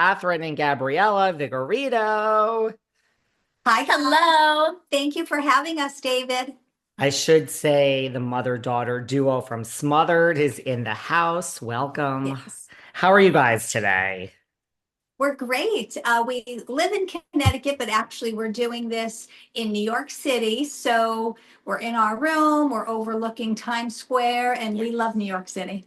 Catherine and Gabriella Vigorito. Hi, Hello. thank you for having us, David. I should say the mother-daughter duo from Smothered is in the house. Welcome. Yes, How are you guys today? we're great. We live in Connecticut, but actually we're doing this in New York City. So we're in our room, we're overlooking Times Square, and we love New York City.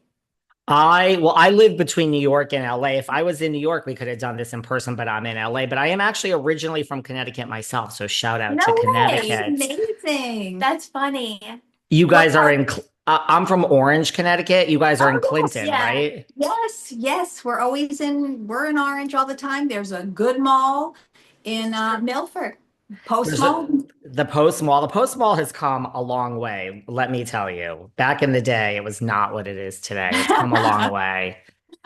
I live between New York and LA. If I was in New York, we could have done this in person, but I'm in LA. But I am actually originally from Connecticut myself, so shout out No to That's way. Connecticut. amazing. That's funny. You What guys are part? in I'm from Orange, Connecticut. You guys are in Oh, yes. Clinton, Yeah. right? Yes. We're in Orange all the time. There's a good mall in Milford, Post There's Mall. the Post Mall. The Post Mall has come a long way, let me tell you. Back in the day, it was not what it is today. It's come a long way.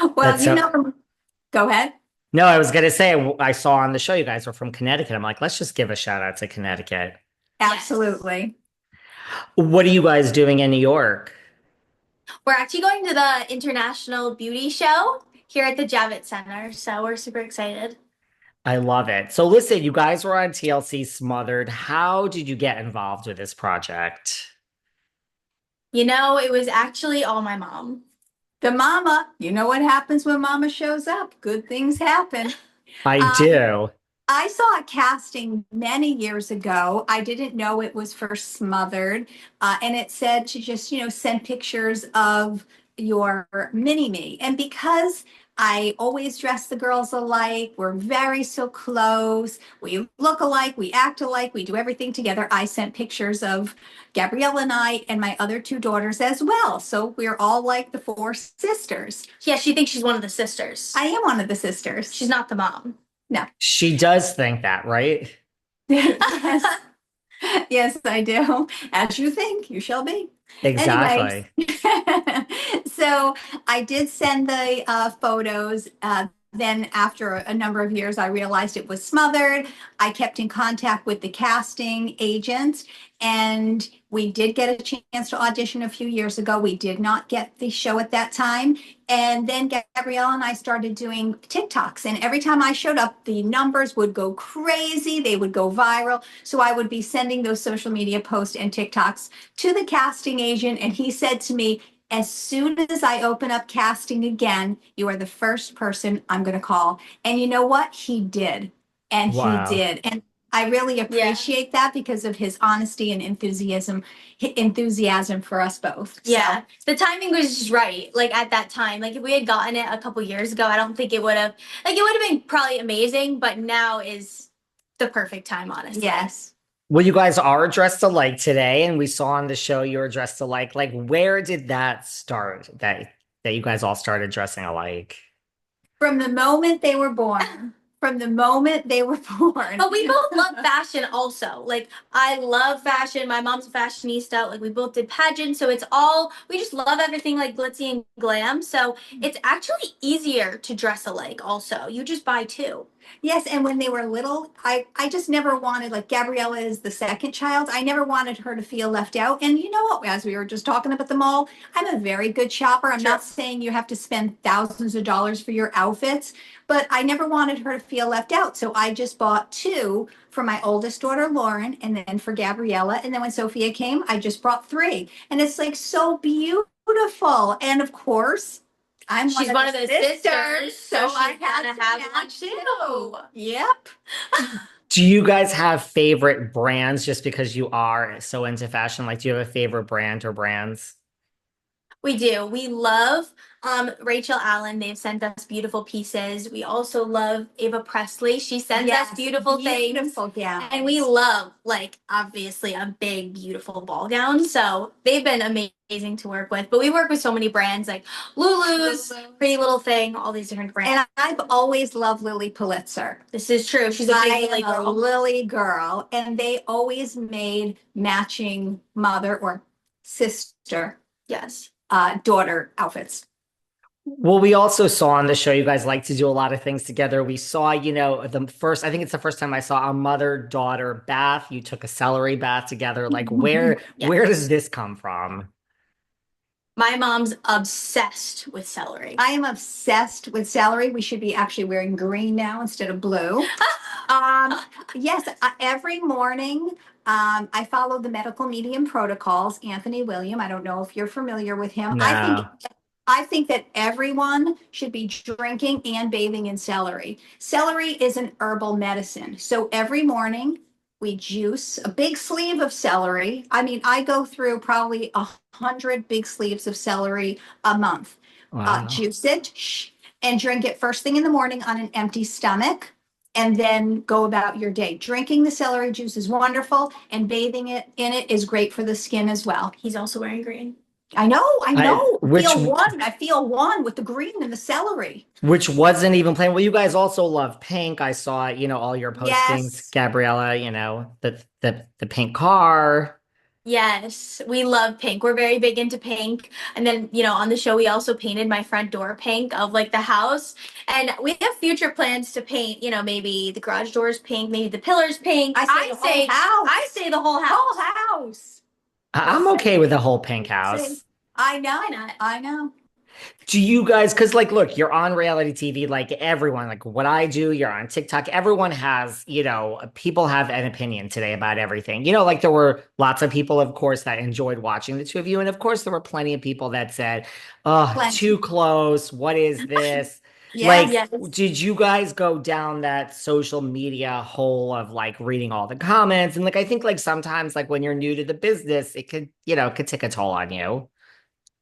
Well, That's so, go ahead. no, I was gonna say I saw on the show you guys were from Connecticut. I'm like, let's just give a shout out to Connecticut. Yes. Absolutely. What are you guys doing in New York? We're actually going to the International Beauty Show here at the Javits Center, so we're super excited. I love it. So listen, you guys were on TLC Smothered. How did you get involved with this project? It was actually all my mom. The mama, you know what happens when mama shows up? Good things happen. I Um, do. I saw a casting many years ago. I didn't know it was for Smothered. And it said to just, send pictures of your mini me. And because I always dress the girls alike, we're very so close, we look alike, we act alike, we do everything together. I sent pictures of Gabrielle and I and my other two daughters as well. So we're all like the four sisters. Yeah, she thinks she's one of the sisters. I am one of the sisters. She's not the mom. No. She does think that, right? Yes. Yes, I do. As you think, you shall be. Anyways, Exactly. so I did send the photos. Then, after a number of years, I realized it was Smothered. I kept in contact with the casting agent, and we did get a chance to audition a few years ago. We did not get the show at that time. And then Gabrielle and I started doing TikToks. And every time I showed up, the numbers would go crazy. They would go viral. So I would be sending those social media posts and TikToks to the casting agent. And he said to me, as soon as I open up casting again, you are the first person I'm going to call. And you know what? He did. And he Wow. did. And I really Yeah. appreciate that because of his honesty and enthusiasm for us both. Yeah. The timing was just right, like at that time. Like if we had gotten it a couple years ago, I don't think it would have been probably amazing, but now is the perfect time, honestly. Yes. Well, you guys are dressed alike today, and we saw on the show you were dressed alike. Like, where did that start? That you guys all started dressing alike? From the moment they were born. From the moment they were born. But we both love fashion also. Like I love fashion. My mom's a fashionista. Like we both did pageants, so we just love everything like glitzy and glam. So it's actually easier to dress alike also. You just buy two. Yes, and when they were little, I just never wanted, like Gabriella is the second child. I never wanted her to feel left out. And you know what? As we were just talking about the mall, I'm a very good shopper. I'm Sure. not saying you have to spend thousands of dollars for your outfits, but I never wanted her to feel left out. So I just bought two for my oldest daughter, Lauren, and then for Gabriella. And then when Sophia came, I just brought three. And it's like so beautiful. And of course, I'm She's one one of of the the sisters, so so I she's had gonna to have one match too. Yep. Do you guys have favorite brands just because you are so into fashion? Like, do you have a favorite brand or brands? We do. We love Rachel Allen. They've sent us beautiful pieces. We also love Ava Presley. She sends us Yes, beautiful things. beautiful gowns. And we love, like, obviously a big, beautiful ball gown. So they've been amazing to work with. But we work with so many brands like Lulu's, Pretty Little Thing, all these different brands. And I've always loved Lily Pulitzer. This is true. She's a I big Lily am a girl. Lily girl, and they always made matching mother or sister, Yes. daughter outfits. Well, we also saw on the show you guys like to do a lot of things together. We saw, I think it's the first time I saw a mother-daughter bath. You took a celery bath together. Like, where Yeah. where does this come from? My mom's obsessed with celery. I am obsessed with celery. We should be actually wearing green now instead of blue. Um, yes, every morning I follow the medical medium protocols. Anthony William, I don't know if you're familiar with him. No. I think that everyone should be drinking and bathing in celery. Celery is an herbal medicine. So every morning we juice a big sleeve of celery. I mean, I go through probably 100 big sleeves of celery a month. Wow. Juice it and drink it first thing in the morning on an empty stomach. And then go about your day. Drinking the celery juice is wonderful, and bathing it in it is great for the skin as well. He's also wearing green. I know, I I know. which I feel one with the green and the celery. which wasn't even playing. Well, you guys also love pink. I saw, all your postings, Yes. Gabriella, the pink car. Yes, we love pink. We're very big into pink. And then, on the show, we also painted my front door pink of like the house. And we have future plans to paint, maybe the garage doors pink, maybe the pillars pink. I say the whole house. I say the whole house. Whole house. I'm okay with the whole pink house. I know. Why not? I know. Do you guys, because like, look, you're on reality TV, like everyone, like what I do, you're on TikTok. Everyone has, people have an opinion today about everything. Like there were lots of people, of course, that enjoyed watching the two of you. And of course, there were plenty of people that said, oh, Plenty. too close. What is this? Yes. Yes. Did you guys go down that social media hole of like reading all the comments? And like, I think like sometimes like when you're new to the business, it could take a toll on you.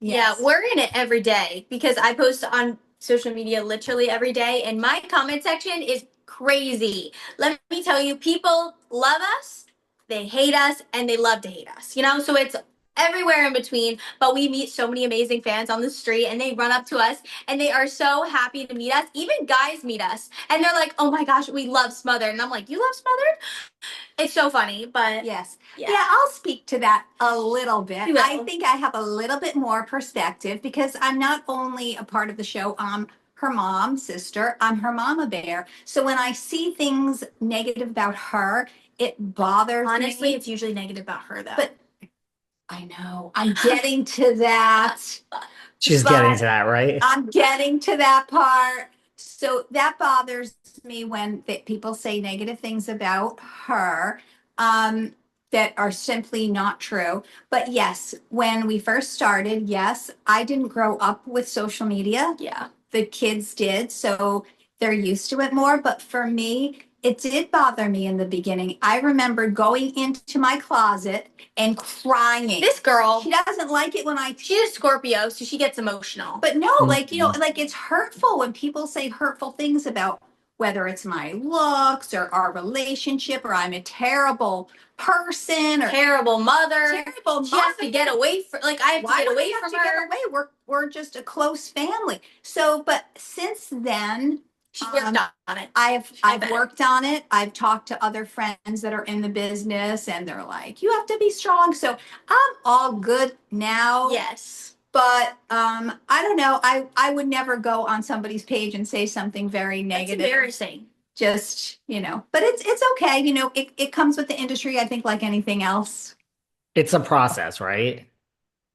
Yeah, Yes. we're in it every day because I post on social media literally every day, and my comment section is crazy. Let me tell you, people love us, they hate us, and they love to hate us, So it's everywhere in between, but we meet so many amazing fans on the street and they run up to us and they are so happy to meet us. Even guys meet us and they're like, oh my gosh, we love Smothered. And I'm like, you love Smothered? It's so funny, but Yes. yeah. Yeah, I'll speak to that a little bit. You will. I think I have a little bit more perspective because I'm not only a part of the show, I'm her mom, sister, I'm her mama bear. So when I see things negative about her, it bothers Honestly, me. it's usually negative about her though. But I know I'm getting to that. She's But getting to that, right? I'm getting to that part. So that bothers me when people say negative things about her that are simply not true. But yes, when we first started, yes, I didn't grow up with social media. Yeah. The kids did. So they're used to it more. But for me, it did bother me in the beginning. I remember going into my closet and crying. This girl, She doesn't like it when she's a Scorpio, so she gets emotional. but no, like it's hurtful when people say hurtful things about whether it's my looks or our relationship or I'm a terrible person or Terrible mother. terrible She has to mother. get away from, like, I have to Why get would away we have from to get her. away? We're just a close family. So, but since then, She worked on it. I've bet. worked on it. I've talked to other friends that are in the business, and they're like, "You have to be strong." So I'm all good now. Yes. But I don't know. I would never go on somebody's page and say something very That's negative. embarrassing. Just but it's okay. It comes with the industry. I think like anything else. It's a process, right?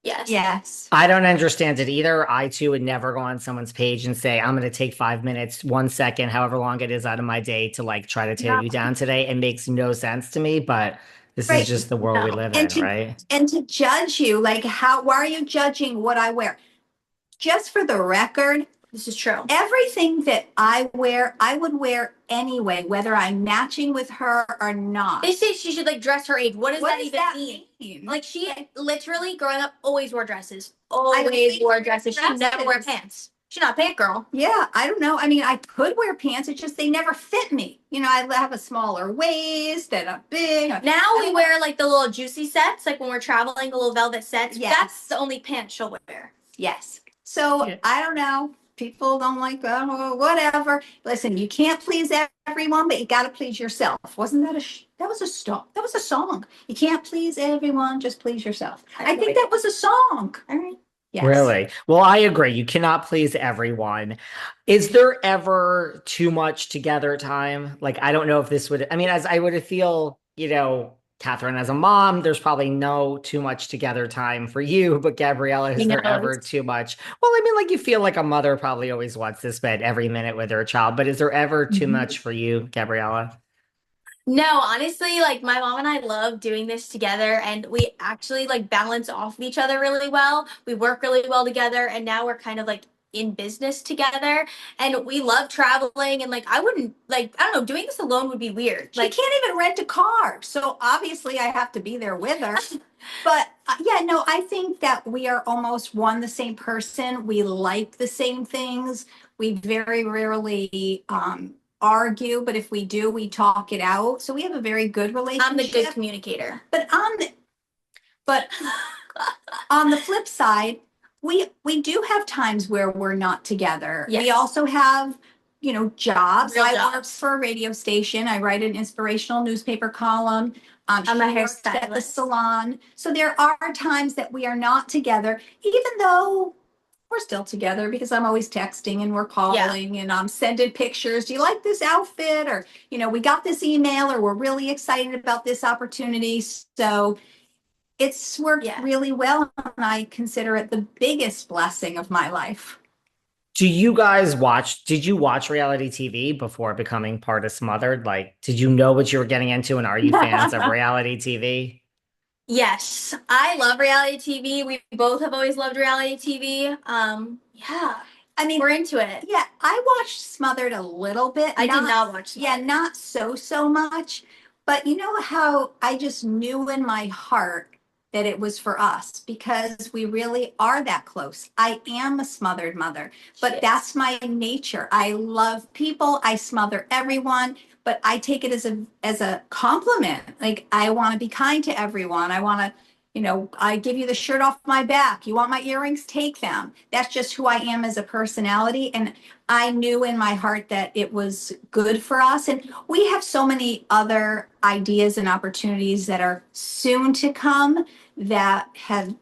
Yes. Yes. I don't understand it either. I too would never go on someone's page and say, I'm going to take 5 minutes, 1 second, however long it is out of my day to like try to tear No. you down today. It makes no sense to me, but this is Right. just the world we No. live And in, right? to judge you, like why are you judging what I wear? Just for the record, This is true. everything that I wear, I would wear anyway, whether I'm matching with her or not. They say she should like dress her age. What does that even mean? mean? Like she literally growing up always wore dresses. don't Always think wore she dresses. She dresses. never wore pants. She's not a pant girl. Yeah, I don't know. I mean, I could wear pants. It's just they never fit me. I have a smaller waist and a big. Now we wear like the little juicy sets, like when we're traveling, the little velvet sets. Yes. That's the only pants she'll wear. Yes. So Yeah. I don't know. People don't like whatever. Listen, you can't please everyone, but you got to please yourself. Wasn't that that was a song? That was a song. You can't please everyone, just please yourself. I think that was a song. All right. Yes. Really? Well, I agree. You cannot please everyone. Is there ever too much together time? Like, I don't know if this would, I mean, as I would feel, Catherine, as a mom, there's probably no too much together time for you, but Gabriella, You is know, there ever too much? Well, I mean, like you feel like a mother probably always wants to spend every minute with her child, but is there ever too much for you, Gabriella? no, honestly, like my mom and I love doing this together and we actually like balance off of each other really well. We work really well together and now we're kind of like in business together and we love traveling and like I wouldn't like I don't know, doing this alone would be weird. She Like can't even rent a car. So obviously I have to be there with her. But yeah, no, I think that we are almost one the same person. We like the same things. We very rarely argue, but if we do, we talk it out. So we have a very good I'm the good relationship. communicator. But but on the flip side, we do have times where we're not together. We Yes. also have, jobs. Real I work jobs. for a radio station. I write an inspirational newspaper column. I'm a She works at the hairstylist. salon. So there are times that we are not together, even though we're still together because I'm always texting and we're calling and I'm sending pictures. Do you like this outfit? Or, we got this email or we're really excited about this opportunity. So it's worked Yeah. really well, and I consider it the biggest blessing of my life. Did you watch reality TV before becoming part of Smothered? Like, did you know what you were getting into, and are you fans of reality TV? Yes, I love reality TV. We both have always loved reality TV. Yeah, I mean, we're into it. yeah, I watched Smothered a little bit. I did not watch Yeah, Smothered. not so much. But you know how I just knew in my heart that it was for us because we really are that close. I am a smothered mother, but Yes. that's my nature. I love people. I smother everyone, but I take it as a compliment. Like I want to be kind to everyone. I want to, I give you the shirt off my back. You want my earrings? Take them. That's just who I am as a personality. And I knew in my heart that it was good for us. And we have so many other ideas and opportunities that are soon to come that have,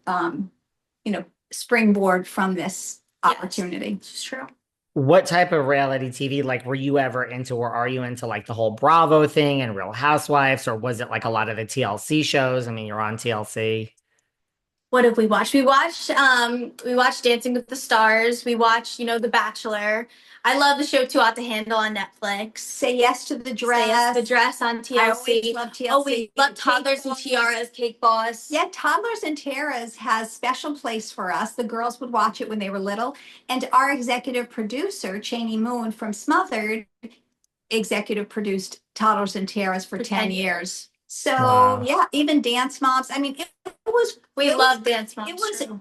springboard from this Yes. opportunity. It's true. What type of reality TV, like, were you ever into, or are you into, like, the whole Bravo thing and Real Housewives, or was it like a lot of the TLC shows? I mean, you're on TLC. What have we watched? We watched Dancing with the Stars. We watched, The Bachelor. I love the show Too Hot to Handle on Netflix. Say Yes to the Dress. Say Yes to the Dress on TLC. I always love TLC. Oh, we love Toddlers and Tiaras, Cake Boss. Yeah, Toddlers and Tiaras has special place for us. The girls would watch it when they were little. And our executive producer, Cheney Moon from Smothered, executive produced Toddlers and Tiaras for 10 years. So Wow. yeah, even Dance Moms. I mean, We love Dance Moms. it was too.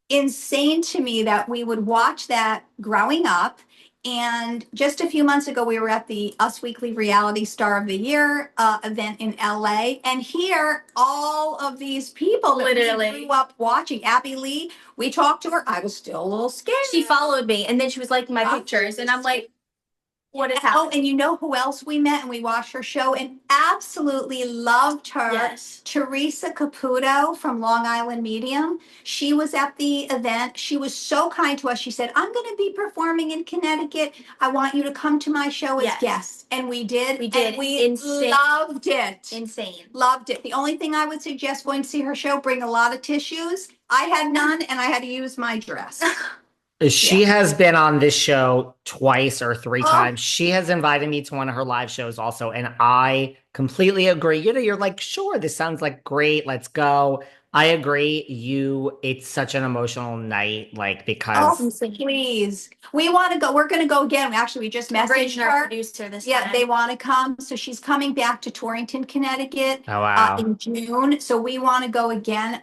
insane to me that we would watch that growing up. And just a few months ago, we were at the Us Weekly Reality Star of the Year event in LA. And here, all of these people that Literally. we grew up watching, Abby Lee, we talked to her. I was still a little scared. She followed me and then she was liking my pictures. And I'm like, what is Oh, happening? and you know who else we met and we watched her show and absolutely loved her? Yes. Teresa Caputo from Long Island Medium. She was at the event. She was so kind to us. She said, I'm going to be performing in Connecticut. I want you to come to my show as Yes. guests. And we did. We did. And we Insane. loved it. Insane. Loved it. The only thing I would suggest going to see her show, bring a lot of tissues. I had none and I had to use my dress. She has been on this show twice or three Oh. times. She has invited me to one of her live shows also, and I completely agree. You're like, sure, this sounds like great. Let's go. I agree. It's such an emotional night, like, because Insane. Please. We want to go. We're going to go again. Actually, we just messaged Bringing our her. producer this Yeah, time. they want to come. So she's coming back to Torrington, Connecticut oh wow. in June. So we want to go again.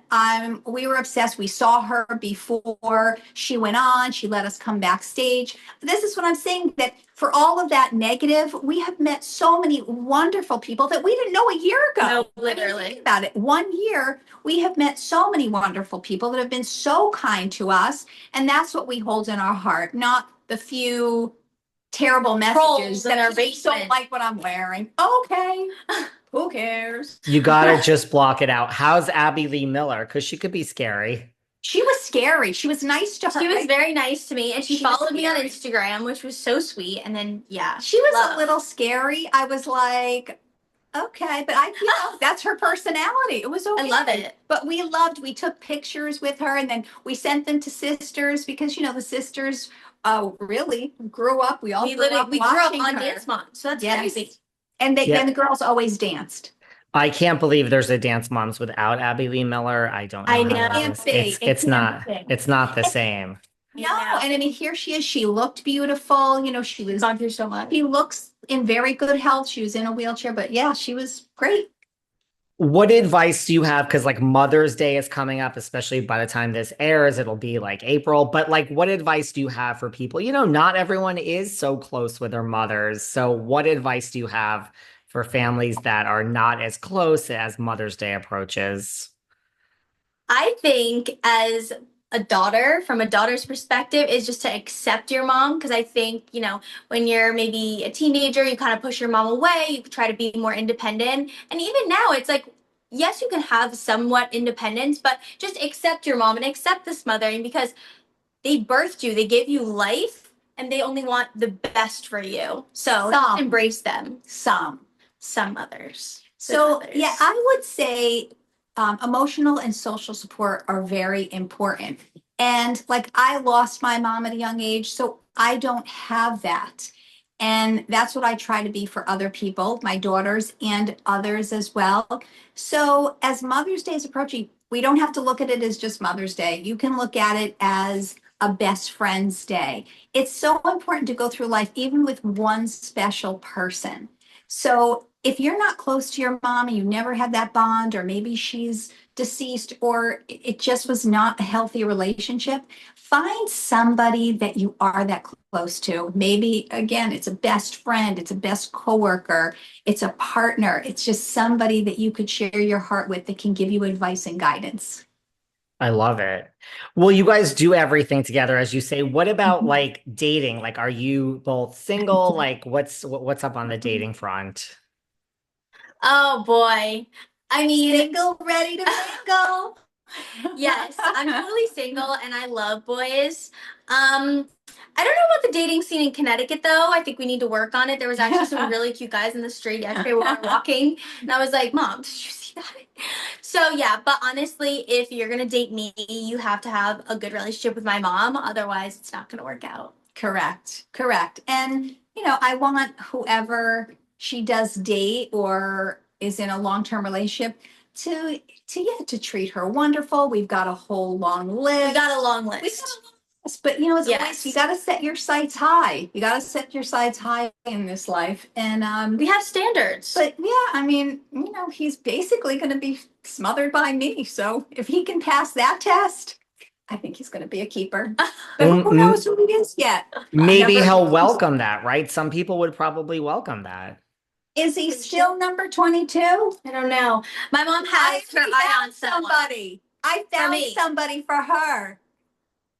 We were obsessed. We saw her before she went on. She let us come backstage. This is what I'm saying, that for all of that negative, we have met so many wonderful people that we didn't know a year ago. No, I mean, literally. think about it. 1 year, we have met so many wonderful people that have been so kind to us. And that's what we hold in our heart, not the few terrible messages Trolls in our that just don't basement. like what I'm wearing. Okay. Who cares? You gotta just block it out. How's Abby Lee Miller? Because she could be scary. She was scary. She was nice to her. She was very nice to me and she She was followed me on scary. Instagram, which was so sweet. And then, yeah. She was love. a little scary. I was like, Okay, but that's her personality. It was I okay. love it. But we took pictures with her and then we sent them to sisters because, the sisters really grew up. We all grew up We grew up watching on her. Dance Mom, so that's Yes. crazy. And Yeah. the girls always danced. I can't believe there's a Dance Moms without Abby Lee Miller. I don't know I how that know. is. It's not the same. No, and I mean, here she is. She looked beautiful. She was Gone through so much. She looks in very good health. She was in a wheelchair, but yeah, she was great. What advice do you have? Because like Mother's Day is coming up, especially by the time this airs, it'll be like April. But like, what advice do you have for people? Not everyone is so close with their mothers. So, what advice do you have for families that are not as close as Mother's Day approaches? I think as a daughter, from a daughter's perspective, is just to accept your mom. Because I think, when you're maybe a teenager, you kind of push your mom away, you try to be more independent. And even now, it's like, yes, you can have somewhat independence, but just accept your mom and accept this mothering because they birthed you, they gave you life, and they only want the best for you. So just embrace them. Some mothers. So, yeah, I would say emotional and social support are very important. And like I lost my mom at a young age, so I don't have that. And that's what I try to be for other people, my daughters and others as well. So, as Mother's Day is approaching, we don't have to look at it as just Mother's Day. You can look at it as a best friend's day. It's so important to go through life, even with one special person. So if you're not close to your mom and you never had that bond, or maybe she's deceased, or it just was not a healthy relationship, find somebody that you are that close to. Maybe again, it's a best friend, it's a best coworker, it's a partner, it's just somebody that you could share your heart with that can give you advice and guidance. I love it. Well, you guys do everything together, as you say. What about like dating? Like, are you both single? Like, what's up on the dating front? Oh boy. I mean, Single, ready to mingle. yes, I'm totally single and I love boys. I don't know about the dating scene in Connecticut though. I think we need to work on it. There was actually some really cute guys in the street yesterday when we were walking, and I was like, "Mom, did you see that?" So yeah, but honestly, if you're gonna date me, you have to have a good relationship with my mom. Otherwise, it's not gonna work out. Correct. And, I want whoever she does date or is in a long-term relationship to treat her wonderful. We've got a whole long list. We got a long We got list. a long list, but it's always, you got to set your sights high. You got to set your sights high in this life. And We have standards. but yeah, I mean, he's basically going to be smothered by me. So if he can pass that test, I think he's going to be a keeper. But who knows who he is yet? Maybe he'll welcome that, right? Some people would probably welcome that. Is he still number 22? I don't know. My mom has her eye on someone. somebody. I found me. somebody for her.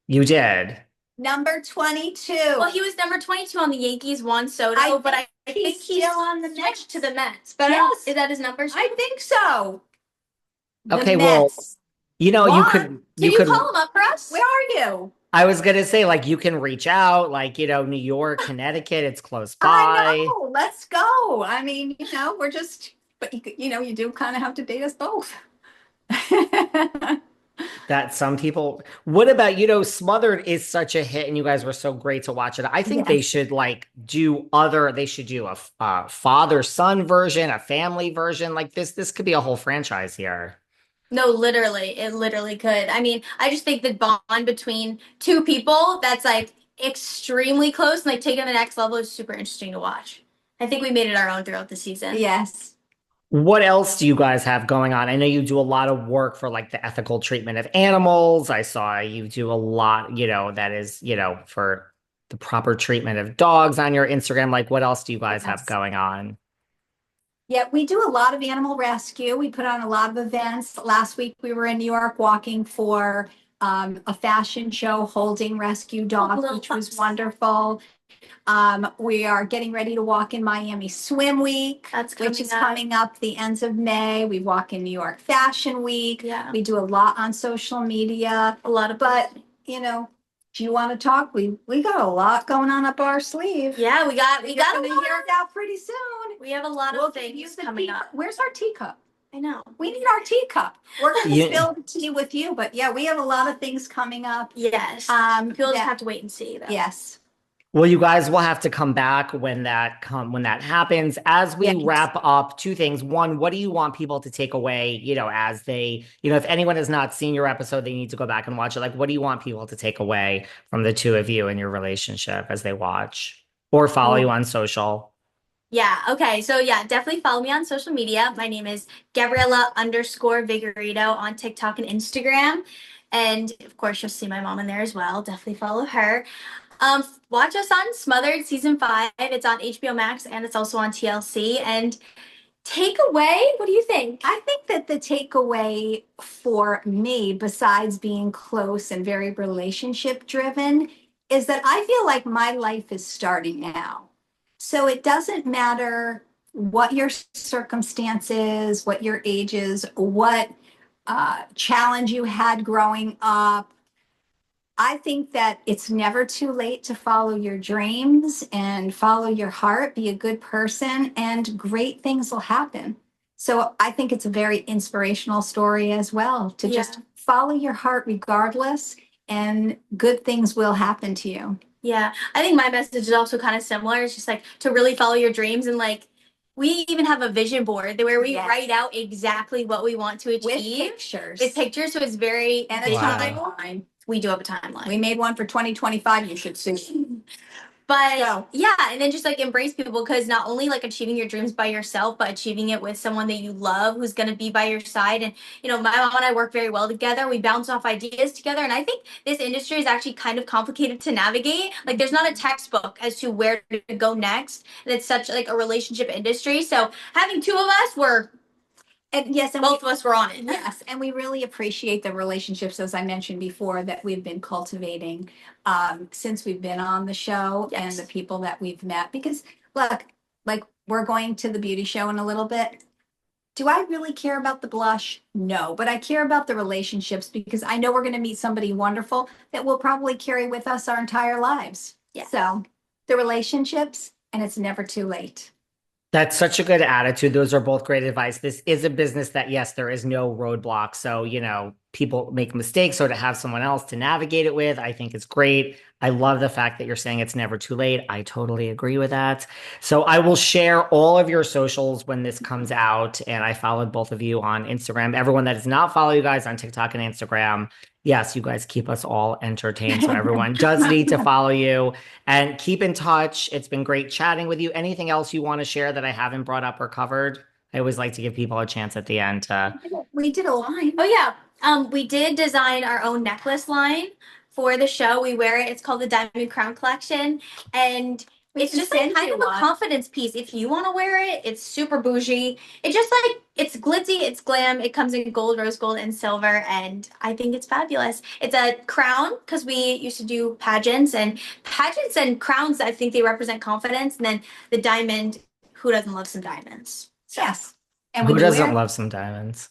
You did. Number 22. Well, he was number 22 on the Yankees, Juan Soto, I but I think he's still on the switched Mets. to the Mets. But Yes. is that his number? I think so. The Okay, well, Mets. you Juan, could Can you could call him up for us? Where are you? I was gonna say, like, you can reach out, like, New York, Connecticut, it's close by. I know. Let's go. I mean, we're just, but you do kind of have to date us both. That some people, what about, Smothered is such a hit and you guys were so great to watch it. I think they should they should do a father-son version, a family version. Like this could be a whole franchise here. No, literally. It literally could. I mean, I just think the bond between two people that's like extremely close and like taking the next level is super interesting to watch. I think we made it our own throughout the season. Yes. What else do you guys have going on? I know you do a lot of work for like the ethical treatment of animals. I saw you do a lot, that is, for the proper treatment of dogs on your Instagram. Like, what else do you guys have going on? Yeah, we do a lot of animal rescue. We put on a lot of events. Last week we were in New York walking for a fashion show holding rescue dogs, which was wonderful. We are getting ready to walk in Miami Swim Week, which is coming up the ends of May. We walk in New York Fashion Week. Yeah. We do a lot on social media. A lot of, but Do you want to talk? We got a lot going on up our sleeve. Yeah, we got You're a gonna lot. hear it out pretty soon. We have a lot We'll of give you things the coming teacup. up. Where's our teacup? I know. We need our teacup. We're gonna You- spill the tea with you, but yeah, we have a lot of things coming up. Yes. People just have to wait and see, though. Yes. Well, you guys will have to come back when that happens. As we Yes. wrap up, two things. One, what do you want people to take away, as they, if anyone has not seen your episode, they need to go back and watch it. Like, what do you want people to take away from the two of you and your relationship as they watch or follow you on social? Yeah. Okay. So yeah, definitely follow me on social media. My name is Gabriella_Vigorito on TikTok and Instagram. And of course, you'll see my mom in there as well. Definitely follow her. Watch us on Smothered season 5. It's on HBO Max and it's also on TLC. And takeaway, what do you think? I think that the takeaway for me, besides being close and very relationship driven, is that I feel like my life is starting now. So it doesn't matter what your circumstances, what your age is, what challenge you had growing up. I think that it's never too late to follow your dreams and follow your heart, be a good person, and great things will happen. So I think it's a very inspirational story as well to just follow your heart regardless, and good things will happen to you. Yeah, I think my message is also kind of similar. It's just like to really follow your dreams, and like we even have a vision board where we write out exactly what we want to achieve With pictures. So it's very and a timeline. We do have a timeline. We made one for 2025. You should see. But yeah, and then just like embrace people, because not only like achieving your dreams by yourself, but achieving it with someone that you love who's going to be by your side. And my mom and I work very well together. We bounce off ideas together, and I think this industry is actually kind of complicated to navigate. Like there's not a textbook as to where to go next, and it's such like a relationship industry. So having two of us, and both of us were on it. Yes, and we really appreciate the relationships, as I mentioned before, that we've been cultivating since we've been on the show, and the people that we've met. Because look, like we're going to the beauty show in a little bit. Do I really care about the blush? No, but I care about the relationships, because I know we're going to meet somebody wonderful that we'll probably carry with us our entire lives. Yes. So the relationships, and it's never too late. That's such a good attitude. Those are both great advice. This is a business that, yes, there is no roadblock. So, people make mistakes. So to have someone else to navigate it with, I think is great. I love the fact that you're saying it's never too late. I totally agree with that. So I will share all of your socials when this comes out. And I followed both of you on Instagram. Everyone that does not follow you guys on TikTok and Instagram, yes, you guys keep us all entertained. So everyone does need to follow you and keep in touch. It's been great chatting with you. Anything else you want to share that I haven't brought up or covered? I always like to give people a chance at the end. We did a line. Oh yeah. We did design our own necklace line for the show. We wear it. It's called the Diamond Crown Collection, and it's just like kind of a confidence piece. If you want to wear it, it's super bougie. It's just like, it's glitzy, it's glam. It comes in gold, rose gold, and silver, and I think it's fabulous. It's a crown, because we used to do pageants and crowns, I think they represent confidence. And then the diamond, who doesn't love some diamonds? So. Yes. And who doesn't love some diamonds?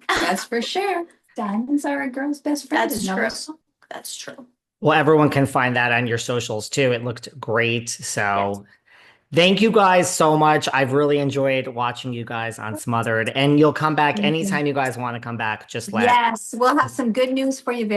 That's for sure. Diamonds are a girl's best friend. That's true. That's true. Well, everyone can find that on your socials too. It looked great. So thank you guys so much. I've really enjoyed watching you guys on Smothered, and you'll come back anytime you guys want to come back. Just let. Yes, we'll have some good news for you very